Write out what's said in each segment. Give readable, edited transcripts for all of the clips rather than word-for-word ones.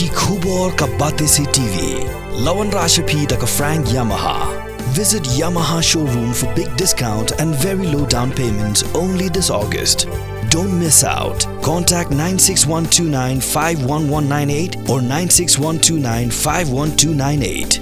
ki khubor ka bate se TV. Lawan Rashapi taka Frank Yamaha. Visit Yamaha showroom for big discount and very low down payments only this August. Don't miss out. Contact 96129-51198 or 96129-51298.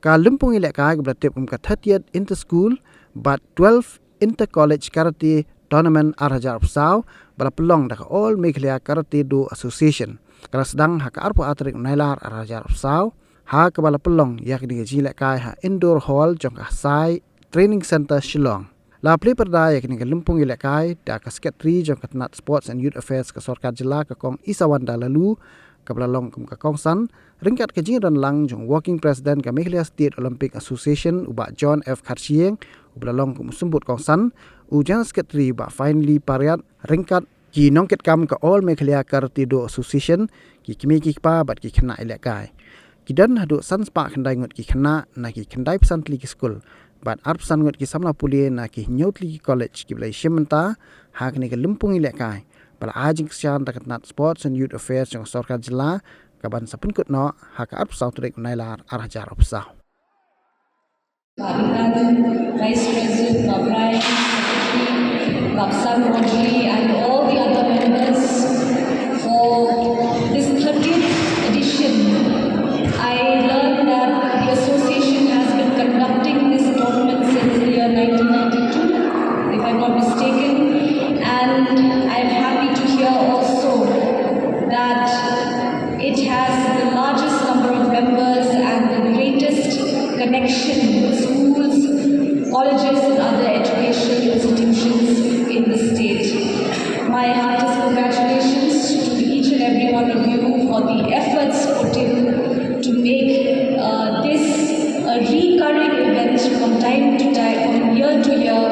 Kalimpong Ilekay berlatip ka 30th inter-school but 12 inter-college karate tournament arhajar psaw balapelong dak all Meghalaya Karate Do Association. Sdang haka arpo atrik nailar arhajar psaw ha ka balapelong yak di Ilekay ha indoor hall jong ka sai training center Shillong. La play perda yak ni Kalimpong Ilekay da ka secretary jong ka Tanat Sports and Youth Affairs ka Sarkar Jila ka kong Isawanda lalu kabalalong kum ka kongsan ringkat ka jingran lang jong working president ka Meghalaya State Olympic Association uba John F Kharshieng ubalalong kum sumbut kongsan u general secretary ba finally pariat ringkat ki nongket kam ka all Meghalaya Karate Do Association ki kimi ki pa bat ki khna Ilekay kidan hadu sans pa khandai ngot ki khna na ki khandai pesan tli ki school bat arp san ngot ki samla pulie na ki nyotli ki college ki blai shimenta ha ni Kalimpong Ilekay bala ajing sian takat Nat Sports and Youth Affairs jong Sarkar Jila kaban sapun kutno haka arp saw trek nailar arhajar opsaw. Vice President Babrai, Babsan Rodri and all the other members for this 30th edition. I learned that the association has been conducting this tournament since the year 1992, if I'm not mistaken, and I'm happy to hear also that it has the largest number of members and the greatest connection with schools, colleges and other educational institutions in the state. My heartiest congratulations to each and every one of you for the efforts put in to make this a recurring event from time to time, from year to year,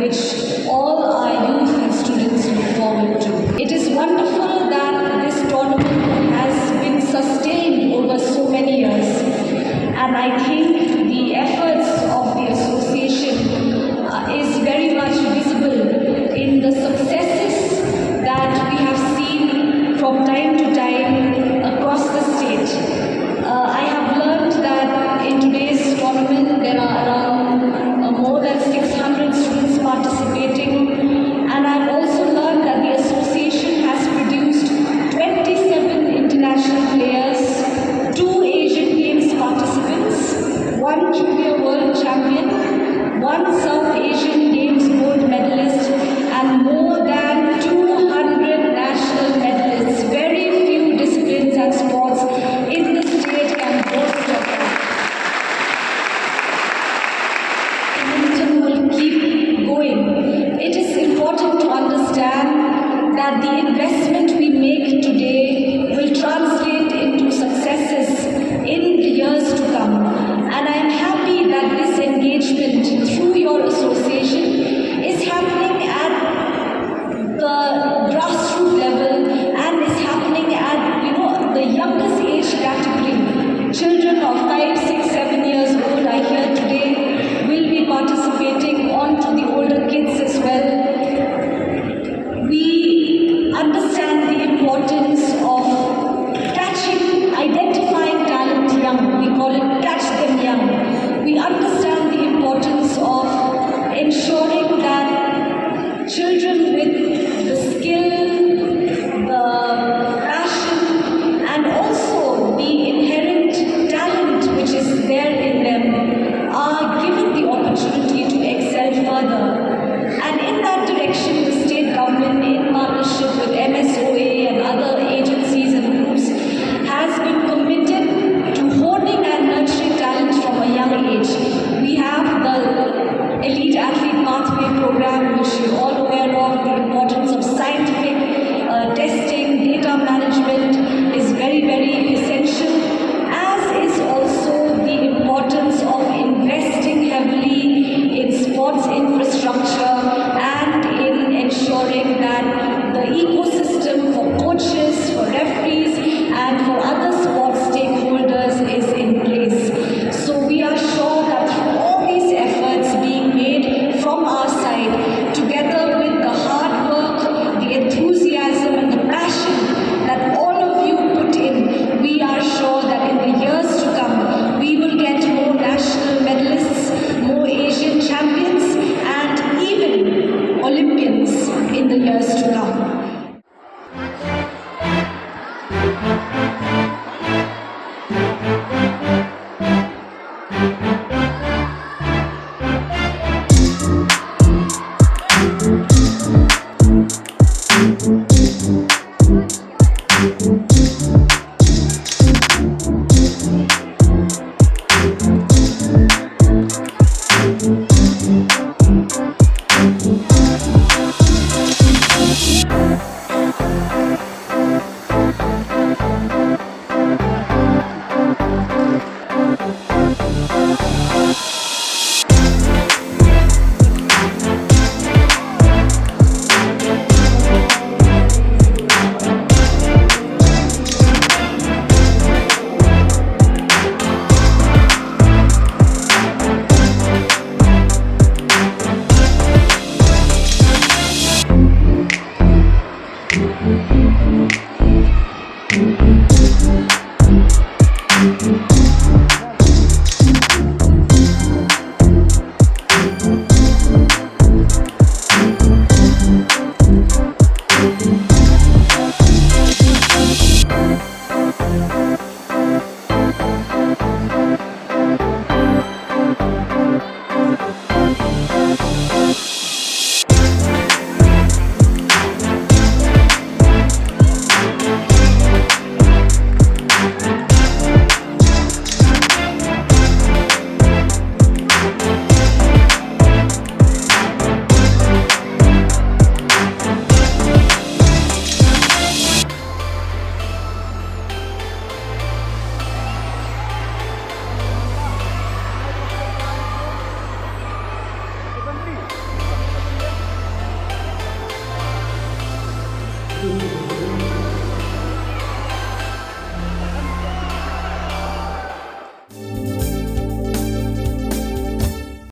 which all our youth and students look forward to. It is wonderful that this tournament has been sustained over so many years, and I think the efforts of the association is very much visible in the successes that we have seen from time to time across the state. I have learned that in today's tournament there are around more than 600 students participating, and I've also learned that the association has produced 27 international players, 2 Asian Games participants, 1 Junior World Champion, 1 South Asian Games gold medalist, and more than 200 national medalists. Very few disciplines and sports in the state can boast of that. Momentum will keep going. It is important to understand that the investment we make today will translate into successes in the years to come. And I am happy that this engagement through your association is happening at the grassroots level and is happening at the youngest age category. Children of 5, 6, 7 years old I hear today will be participating on to the older kids as well. We understand the importance of identifying talent young. We call it catch them young. We understand the importance of ensuring that children with the skill, the passion and also the inherent talent which is there in them are given the opportunity to excel further. And in that direction, the state government, in partnership with MSOA and other agencies and groups, has been committed to honing and nurturing talent from a young age. We have the Elite Athlete Pathway Thank you.